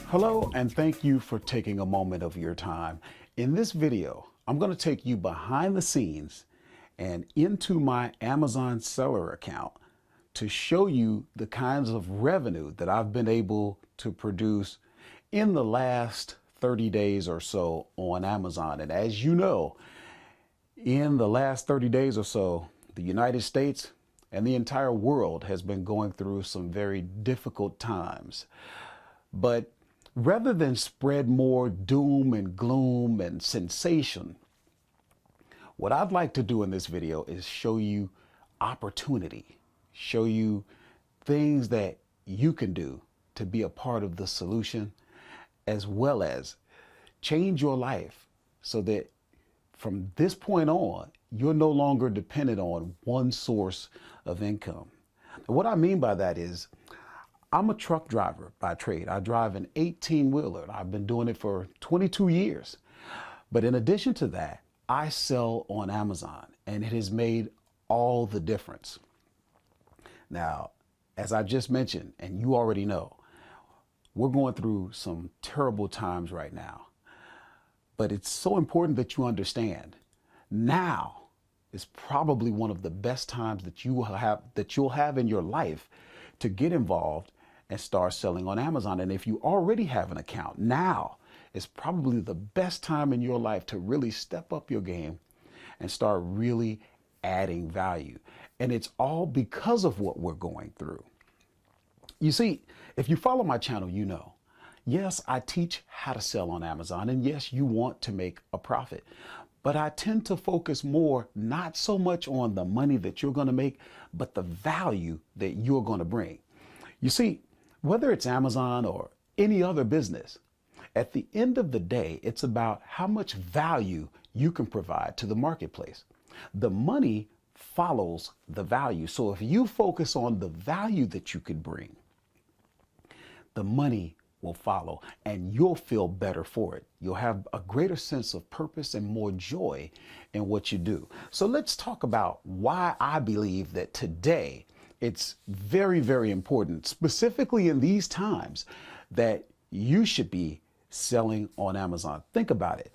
Hello, and thank you for taking a moment of your time. In this video, I'm going to take you behind the scenes and into my Amazon seller account to show you the kinds of revenue that I've been able to produce in the last 30 days or so on Amazon. And as you know, in the last 30 days or so, the United States and the entire world has been going through some very difficult times. But rather than spread more doom and gloom and sensation, what I'd like to do in this video is show you opportunity, show you things that you can do to be a part of the solution, as well as change your life so that from this point on, you're no longer dependent on one source of income. And what I mean by that is, I'm a truck driver by trade. I drive an 18-wheeler. I've been doing it for 22 years. But in addition to that, I sell on Amazon, and it has made all the difference. Now, as I just mentioned, and you already know, we're going through some terrible times right now. But it's so important that you understand now is probably one of the best times that you'll have in your life to get involved and start selling on Amazon. And if you already have an account, now is probably the best time in your life to really step up your game and start really adding value. And it's all because of what we're going through. You see, if you follow my channel, you know, yes, I teach how to sell on Amazon, and yes, you want to make a profit. But I tend to focus more, not so much on the money that you're going to make, but the value that you're going to bring. You see, whether it's Amazon or any other business, at the end of the day, it's about how much value you can provide to the marketplace. The money follows the value. So if you focus on the value that you could bring, the money will follow, and you'll feel better for it. You'll have a greater sense of purpose and more joy in what you do. So let's talk about why I believe that today it's very, very important, specifically in these times, that you should be selling on Amazon. Think about it.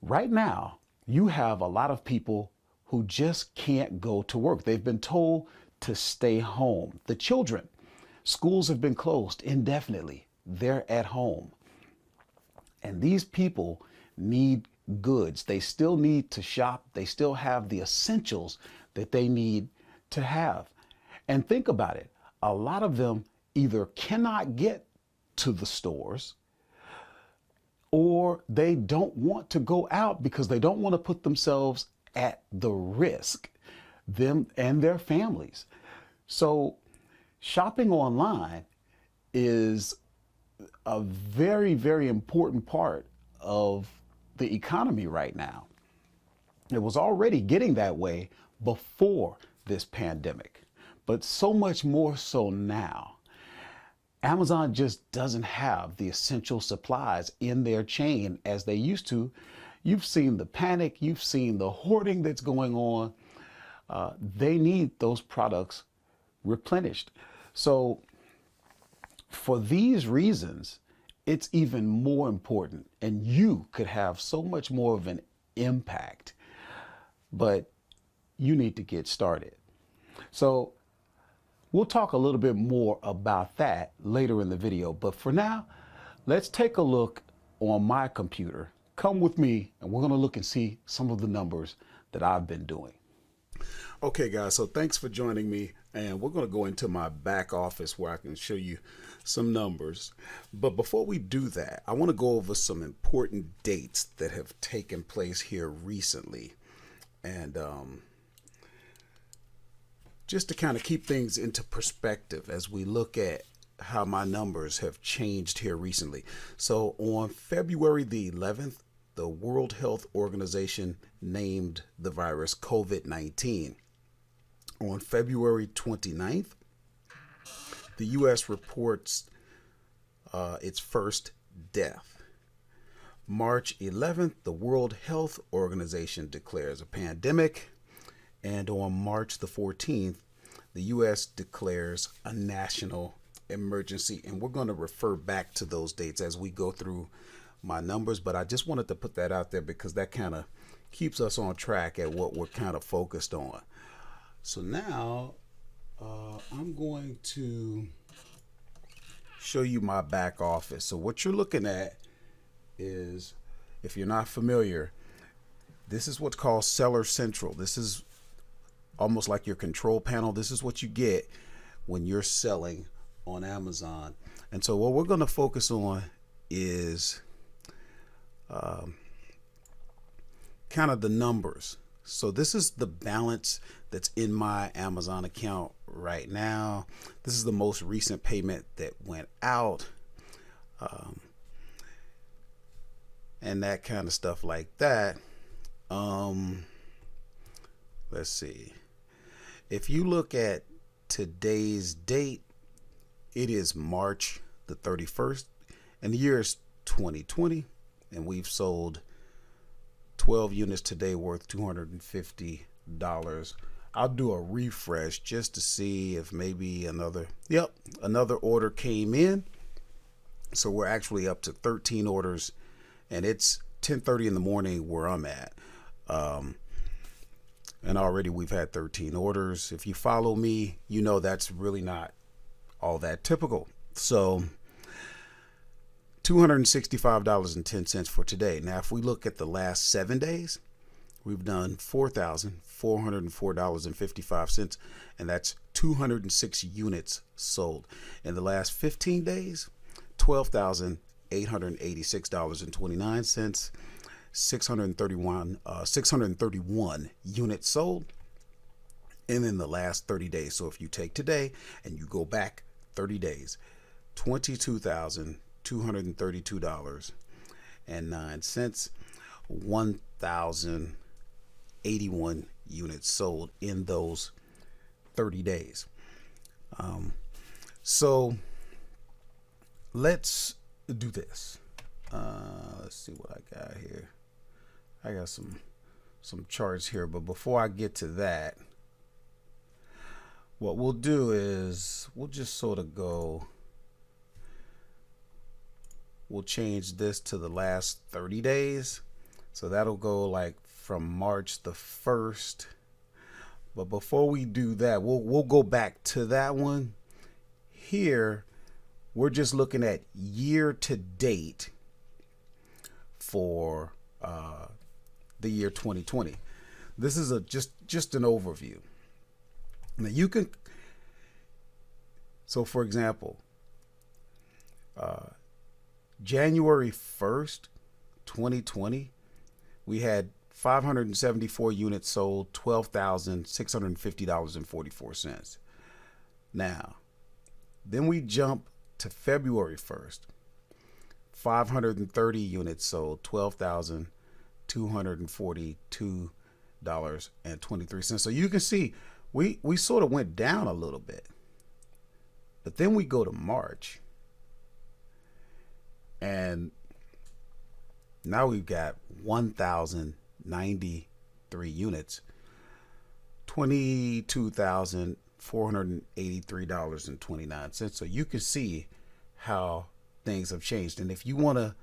Right now, you have a lot of people who just can't go to work. They've been told to stay home. The children, schools have been closed indefinitely. They're at home. And these people need goods. They still need to shop. They still have the essentials that they need to have. And think about it. A lot of them either cannot get to the stores, or they don't want to go out because they don't want to put themselves at the risk, them and their families. So shopping online is a very, very important part of the economy right now. It was already getting that way before this pandemic, but so much more so now. Amazon just doesn't have the essential supplies in their chain as they used to. You've seen the panic, you've seen the hoarding that's going on. They need those products replenished. So for these reasons, it's even more important, and you could have so much more of an impact, but you need to get started. So we'll talk a little bit more about that later in the video, but for now, let's take a look on my computer. Come with me, and we're going to look and see some of the numbers that I've been doing. Okay, guys, so thanks for joining me, and we're going to go into my back office where I can show you some numbers. But before we do that, I want to go over some important dates that have taken place here recently. And just to kind of keep things into perspective as we look at how my numbers have changed here recently. So on February the 11th, the World Health Organization named the virus COVID-19. On February 29th, the U.S. reports its first death. March 11th, the World Health Organization declares a pandemic. And on March the 14th, the U.S. declares a national emergency, and we're going to refer back to those dates as we go through my numbers. But I just wanted to put that out there because that kind of keeps us on track at what we're kind of focused on. So now I'm going to show you my back office. So what you're looking at is, if you're not familiar, this is what's called Seller Central. This is almost like your control panel. This is what you get when you're selling on Amazon. And so what we're going to focus on is kind of the numbers. So this is the balance that's in my Amazon account right now. This is the most recent payment that went out, and that kind of stuff like that. Let's see. If you look at today's date, it is March the 31st, and the year is 2020, and we've sold 12 units today worth $250. I'll do a refresh just to see if maybe another order came in. So we're actually up to 13 orders, and it's 10:30 in the morning where I'm at. And already we've had 13 orders. If you follow me, you know that's really not all that typical. So $265.10 for today. Now, if we look at the last 7 days, we've done $4,404.55, and that's 206 units sold. In the last 15 days, $12,886.29, 631 units sold. And in the last 30 days, so if you take today and you go back 30 days, $22,232.09, 1,081 units sold in those 30 days. So let's do this. Let's see what I got here. I got some charts here, but before I get to that, what we'll do is we'll just sort of we'll change this to the last 30 days. So that'll go like from March the 1st. But before we do that, we'll go back to that one. Here, we're just looking at year to date for the year 2020. This is just an overview. Now you can, so for example, January 1st, 2020, we had 574 units sold, $12,650.44. Now, then we jump to February 1st, 530 units sold, $12,242.23. So you can see we sort of went down a little bit. But then we go to March, and now we've got 1,093 units, $22,483.29. So you can see how things have changed. And if you want to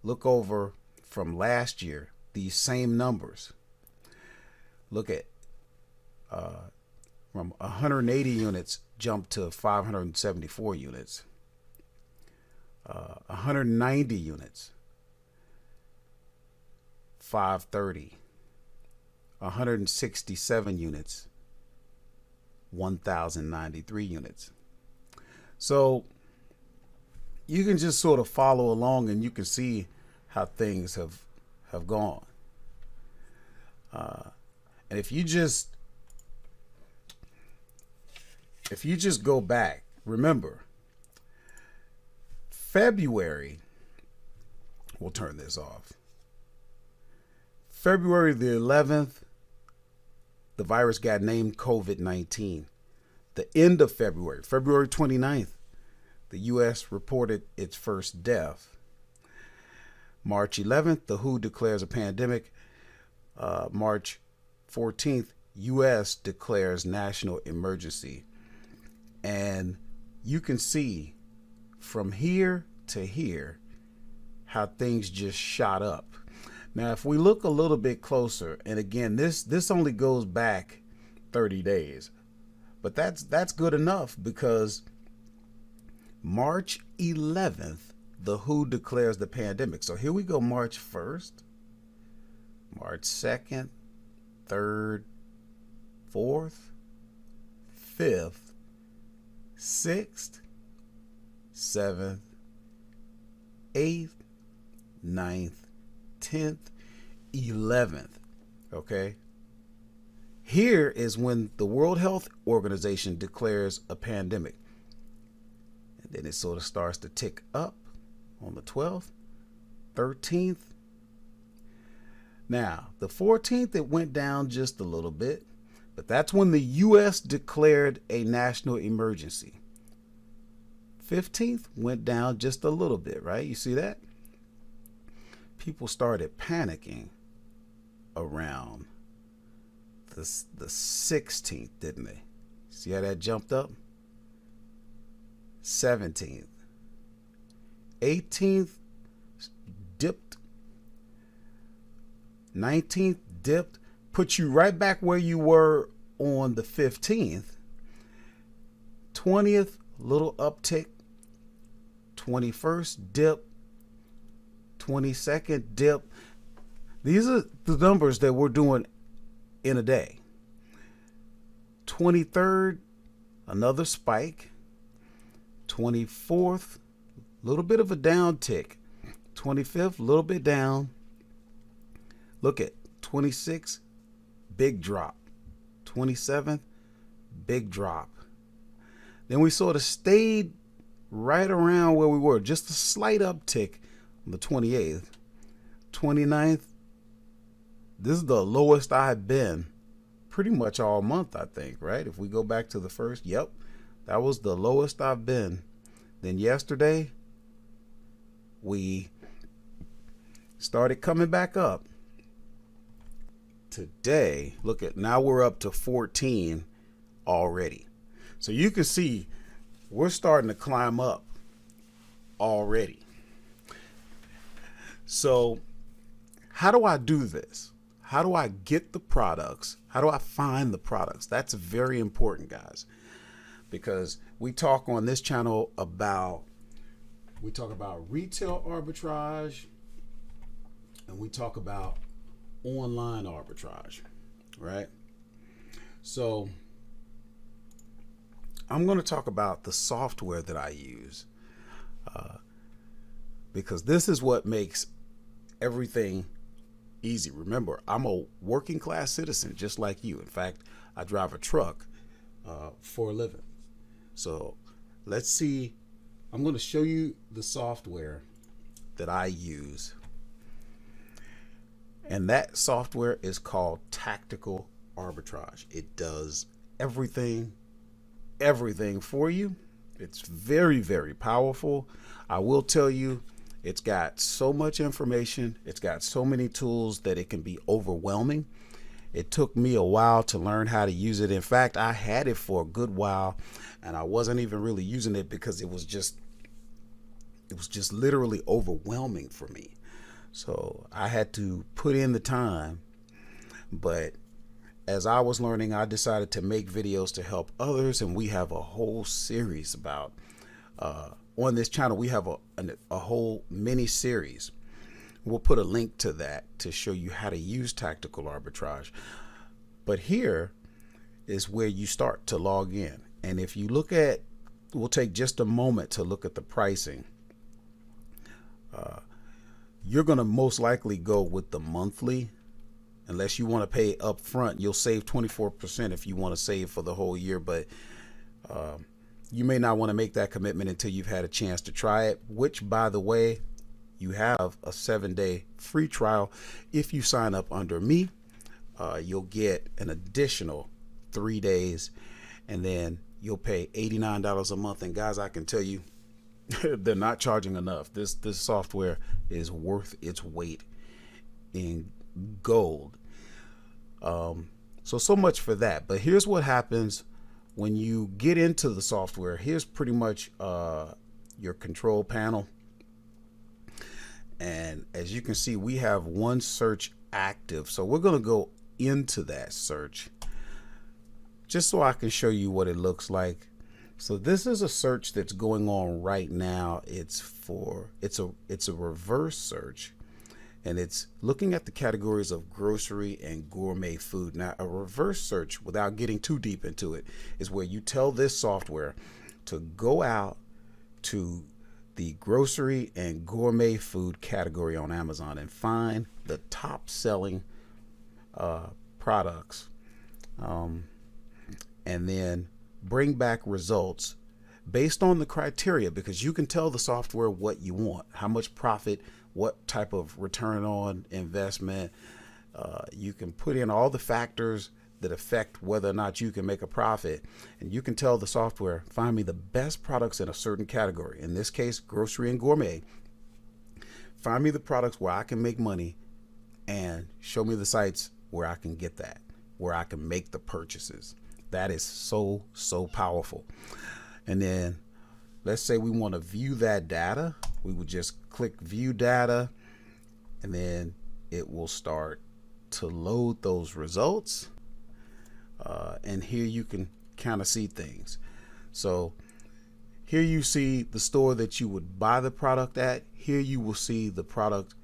look over from last year, these same numbers, look at from 180 units jumped to 574 units, 190 units, 530, 167 units, 1,093 units. So you can just sort of follow along, and you can see how things have gone. And if you just go back, remember February, we'll turn this off. February the 11th, the virus got named COVID-19. The end of February, February 29th, the U.S. reported its first death. March 11th, the WHO declares a pandemic. March 14th, U.S. declares national emergency. And you can see from here to here how things just shot up. Now, if we look a little bit closer, and again, this only goes back 30 days, but that's good enough because March 11th, the WHO declares the pandemic. So here we go, March 1st, March 2nd, 3rd, 4th, 5th, 6th, 7th, 8th, 9th, 10th, 11th. Okay. Here is when the World Health Organization declares a pandemic. And then it sort of starts to tick up on the 12th, 13th. Now, the 14th, it went down just a little bit, but that's when the U.S. declared a national emergency. 15th went down just a little bit, right? You see that? People started panicking around the 16th, didn't they? See how that jumped up? 17th. 18th dipped. 19th dipped. Put you right back where you were on the 15th. 20th, little uptick. 21st dip. 22nd dip. These are the numbers that we're doing in a day. 23rd, another spike. 24th, little bit of a down tick. 25th, a little bit down. Look at 26th, big drop. 27th, big drop. Then we sort of stayed right around where we were, just a slight uptick on the 28th. 29th, this is the lowest I've been pretty much all month, I think, right? If we go back to the first, yep, that was the lowest I've been. Then yesterday, we started coming back up. Today, look at, now we're up to 14 already. So you can see we're starting to climb up already. So how do I do this? How do I get the products? How do I find the products? That's very important, guys, because we talk on this channel about, we talk about retail arbitrage and we talk about online arbitrage, right? So I'm going to talk about the software that I use because this is what makes everything easy. Remember, I'm a working class citizen just like you. In fact, I drive a truck for a living. So let's see, I'm going to show you the software that I use. And that software is called Tactical Arbitrage. It does everything for you. It's very, very powerful. I will tell you, it's got so much information. It's got so many tools that it can be overwhelming. It took me a while to learn how to use it. In fact, I had it for a good while and I wasn't even really using it because it was just literally overwhelming for me. So I had to put in the time, but as I was learning, I decided to make videos to help others, and we have a whole series about, on this channel, we have a whole mini series. We'll put a link to that to show you how to use tactical arbitrage. But here is where you start to log in. And if you look at, we'll take just a moment to look at the pricing. You're going to most likely go with the monthly. Unless you want to pay up front, you'll save 24% if you want to save for the whole year. But you may not want to make that commitment until you've had a chance to try it, which, by the way, you have a 7-day free trial. If you sign up under me, you'll get an additional 3 days, and then you'll pay $89 a month. And guys, I can tell you, they're not charging enough. This software is worth its weight in gold. So much for that. But here's what happens when you get into the software, here's pretty much your control panel. And as you can see, we have one search active. So we're going to go into that search just so I can show you what it looks like. So this is a search that's going on right now. It's a reverse search, and it's looking at the categories of grocery and gourmet food. Now, a reverse search, without getting too deep into it, is where you tell this software to go out to the grocery and gourmet food category on Amazon and find the top selling products, and then bring back results based on the criteria, because you can tell the software what you want, how much profit, what type of return on investment. You can put in all the factors that affect whether or not you can make a profit, and you can tell the software, find me the best products in a certain category. In this case, grocery and gourmet. Find me the products where I can make money and show me the sites where I can get that, where I can make the purchases. That is so powerful. And then let's say we want to view that data. We would just click view data, and then it will start to load those results. And here you can kind of see things. So here you see the store that you would buy the product at. Here you will see the product,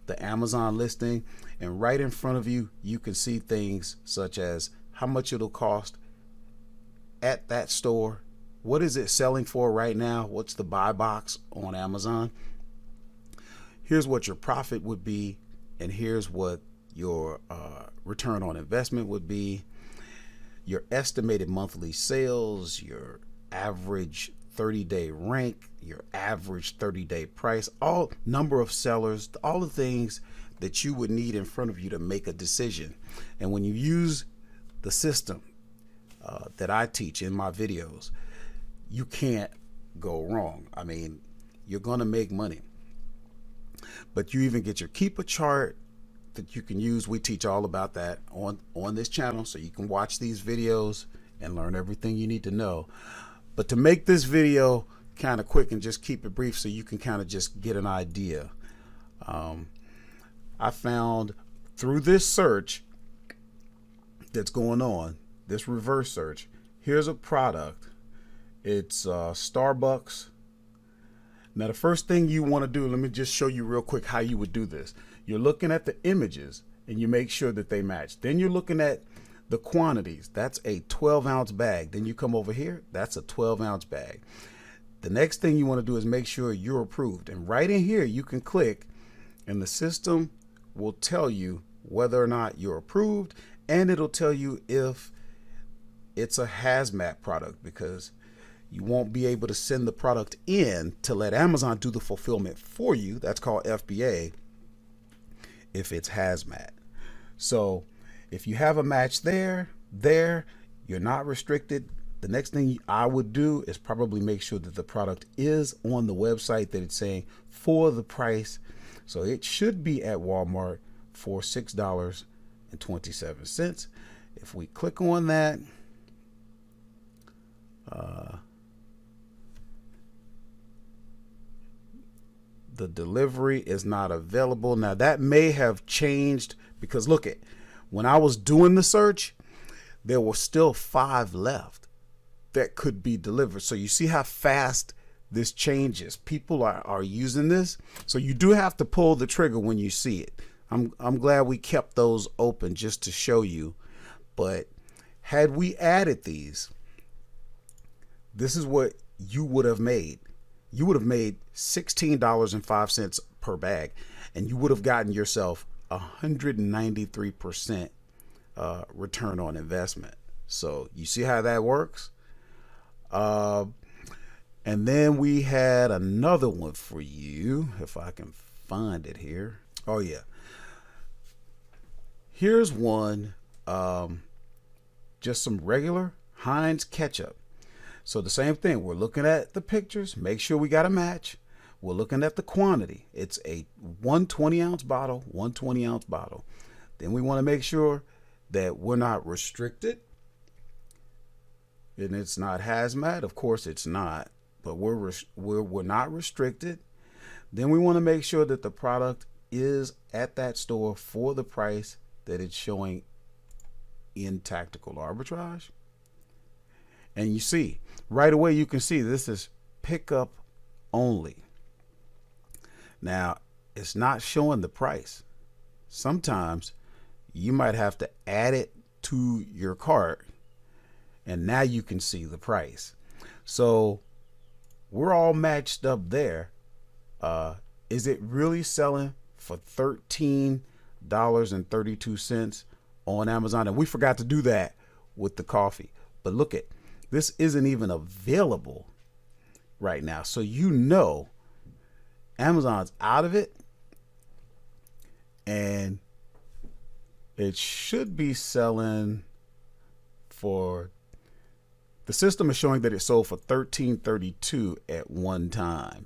the Amazon listing, and right in front of you, you can see things such as how much it'll cost at that store. What is it selling for right now? What's the buy box on Amazon? Here's what your profit would be, and here's what your return on investment would be, your estimated monthly sales, your average 30-day rank, your average 30-day price, all number of sellers, all the things that you would need in front of you to make a decision. And when you use the system that I teach in my videos, you can't go wrong. I mean, you're going to make money, but you even get your keeper chart that you can use. We teach all about that on this channel, so you can watch these videos and learn everything you need to know. But to make this video kind of quick and just keep it brief so you can kind of just get an idea, I found through this search that's going on, this reverse search, here's a product. It's Starbucks. Now the first thing you want to do, let me just show you real quick how you would do this. You're looking at the images and you make sure that they match. Then you're looking at the quantities. That's a 12-ounce bag. Then you come over here, that's a 12-ounce bag. The next thing you want to do is make sure you're approved. And right in here you can click, and the system will tell you whether or not you're approved, and it'll tell you if it's a hazmat product, because you won't be able to send the product in to let Amazon do the fulfillment for you. That's called FBA if it's hazmat. So if you have a match there, you're not restricted. The next thing I would do is probably make sure that the product is on the website that it's saying for the price. So it should be at Walmart for $6.27. If we click on that, the delivery is not available. Now that may have changed, because look at, when I was doing the search, there were still 5 left that could be delivered. So you see how fast this changes. People are using this. So you do have to pull the trigger when you see it. I'm glad we kept those open just to show you. But had we added these, this is what you would have made. You would have made $16.05 per bag, and you would have gotten yourself 193% return on investment. So you see how that works. And then we had another one for you, if I can find it here. Oh yeah, here's one, just some regular Heinz ketchup. So the same thing, we're looking at the pictures, make sure we got a match. We're looking at the quantity. It's a 120-ounce bottle, 120-ounce bottle. Then we want to make sure that we're not restricted. And it's not hazmat. Of course it's not, but we're not restricted. Then we want to make sure that the product is at that store for the price that it's showing in tactical arbitrage. And you see right away, you can see this is pickup only. Now it's not showing the price. Sometimes you might have to add it to your cart, and now you can see the price. So we're all matched up there. Is it really selling for $13.32 on Amazon? And we forgot to do that with the coffee. But look at this, isn't even available right now. So you know Amazon's out of it, and it should be selling for, the system is showing that it sold for $13.32 at one time.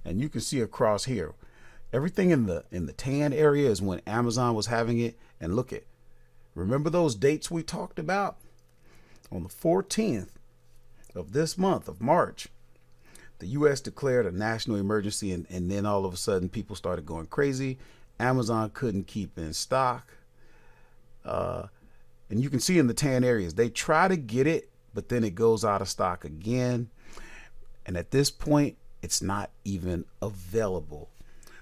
And you can see across here, everything in the tan area is when Amazon was having it. And look at, remember those dates we talked about? On the 14th of this month of March, the US declared a national emergency, and then all of a sudden people started going crazy. Amazon couldn't keep in stock. And you can see in the tan areas, they try to get it, but then it goes out of stock again. And at this point, it's not even available.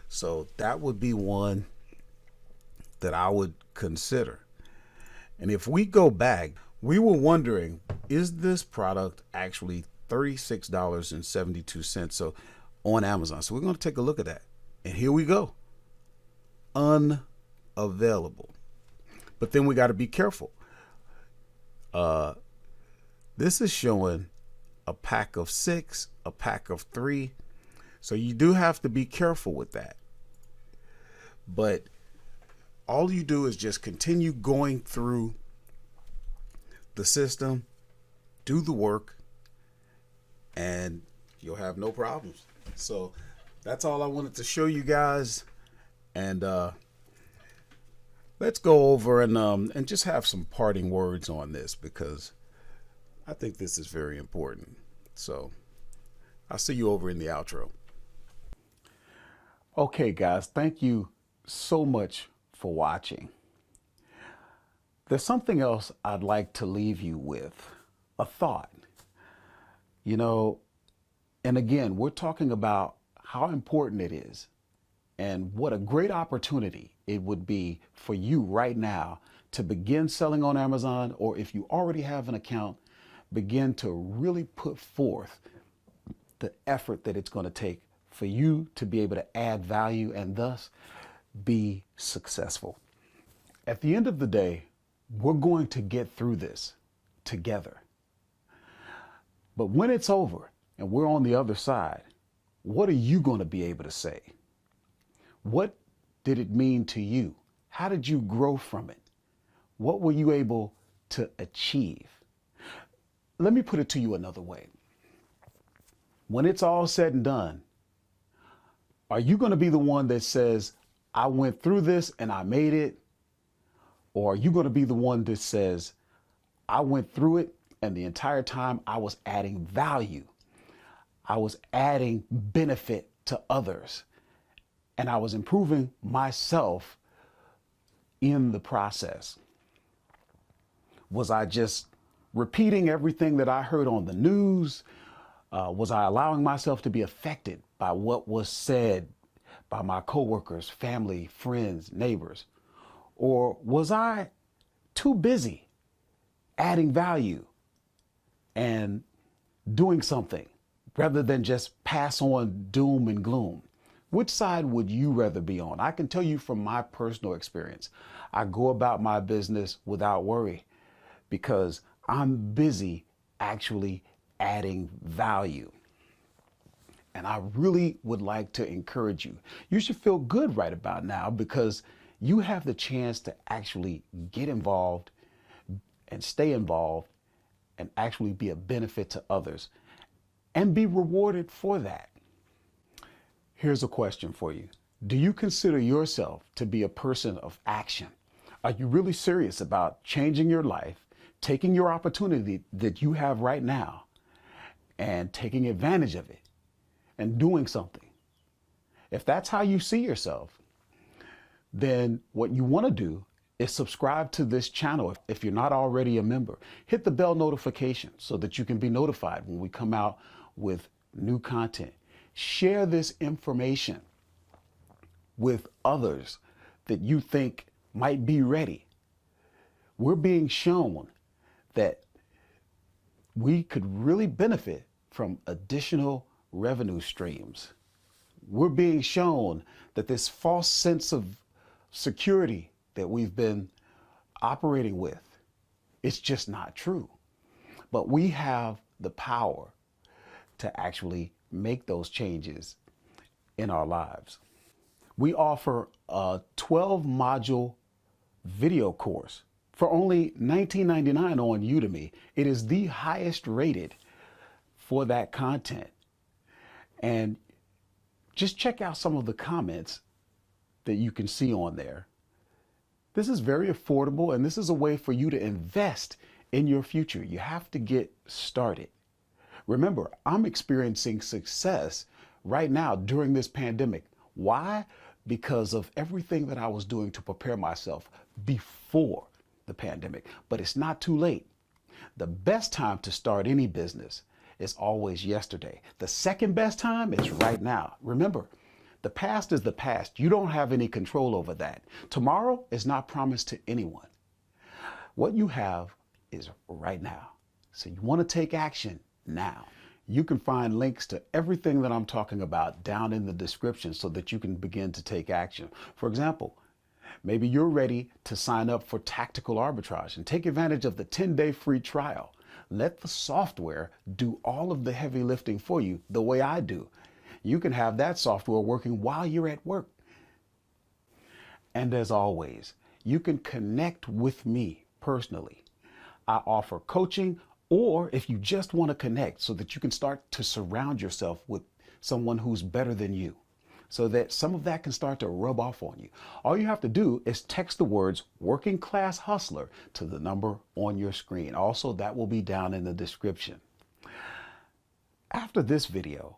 So that would be one that I would consider. And if we go back, we were wondering, is this product actually $36.72 so on Amazon? So we're going to take a look at that. And here we go. Unavailable. But then we got to be careful. This is showing a pack of 6, a pack of 3. So you do have to be careful with that. But all you do is just continue going through the system, do the work, and you'll have no problems. So that's all I wanted to show you guys. And let's go over and just have some parting words on this, because I think this is very important. So I'll see you over in the outro. Okay, guys, thank you so much for watching. There's something else I'd like to leave you with, a thought. You know, and again, we're talking about how important it is and what a great opportunity it would be for you right now to begin selling on Amazon, or if you already have an account, begin to really put forth the effort that it's going to take for you to be able to add value and thus be successful. At the end of the day, we're going to get through this together. But when it's over and we're on the other side, what are you going to be able to say? What did it mean to you? How did you grow from it? What were you able to achieve? Let me put it to you another way. When it's all said and done, are you going to be the one that says, I went through this and I made it? Or are you going to be the one that says, I went through it and the entire time I was adding value. I was adding benefit to others, and I was improving myself in the process? Was I just repeating everything that I heard on the news? Was I allowing myself to be affected by what was said by my coworkers, family, friends, neighbors? Or was I too busy adding value and doing something rather than just pass on doom and gloom? Which side would you rather be on? I can tell you from my personal experience, I go about my business without worry because I'm busy actually adding value. And I really would like to encourage you. You should feel good right about now because you have the chance to actually get involved and stay involved and actually be a benefit to others and be rewarded for that. Here's a question for you. Do you consider yourself to be a person of action? Are you really serious about changing your life taking your opportunity that you have right now and taking advantage of it and doing something. If that's how you see yourself, then what you want to do is subscribe to this channel. If you're not already a member, hit the bell notification so that you can be notified when we come out with new content. Share this information with others that you think might be ready. We're being shown that we could really benefit from additional revenue streams. We're being shown that this false sense of security that we've been operating with, it's just not true. But we have the power to actually make those changes in our lives. We offer a 12-module video course for only $19.99 on Udemy. It is the highest rated for that content. And just check out some of the comments that you can see on there. This is very affordable, and this is a way for you to invest in your future. You have to get started. Remember, I'm experiencing success right now during this pandemic. Why? Because of everything that I was doing to prepare myself before the pandemic. But it's not too late. The best time to start any business is always yesterday. The second best time is right now. Remember, the past is the past. You don't have any control over that. Tomorrow is not promised to anyone. What you have is right now. So you want to take action now. You can find links to everything that I'm talking about down in the description so that you can begin to take action. For example, maybe you're ready to sign up for Tactical Arbitrage and take advantage of the 10-day free trial. Let the software do all of the heavy lifting for you the way I do. You can have that software working while you're at work. And as always, you can connect with me personally. I offer coaching, or if you just want to connect so that you can start to surround yourself with someone who's better than you, so that some of that can start to rub off on you. All you have to do is text the words "working class hustler" to the number on your screen. Also, that will be down in the description. After this video,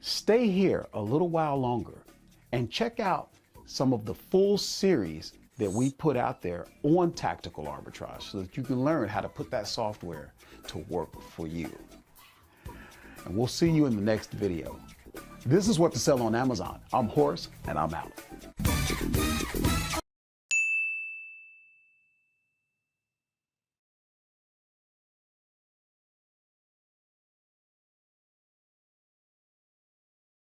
stay here a little while longer and check out some of the full series that we put out there on Tactical Arbitrage so that you can learn how to put that software to work for you. And we'll see you in the next video. This is What to Sell on Amazon. I'm Horace, and I'm out.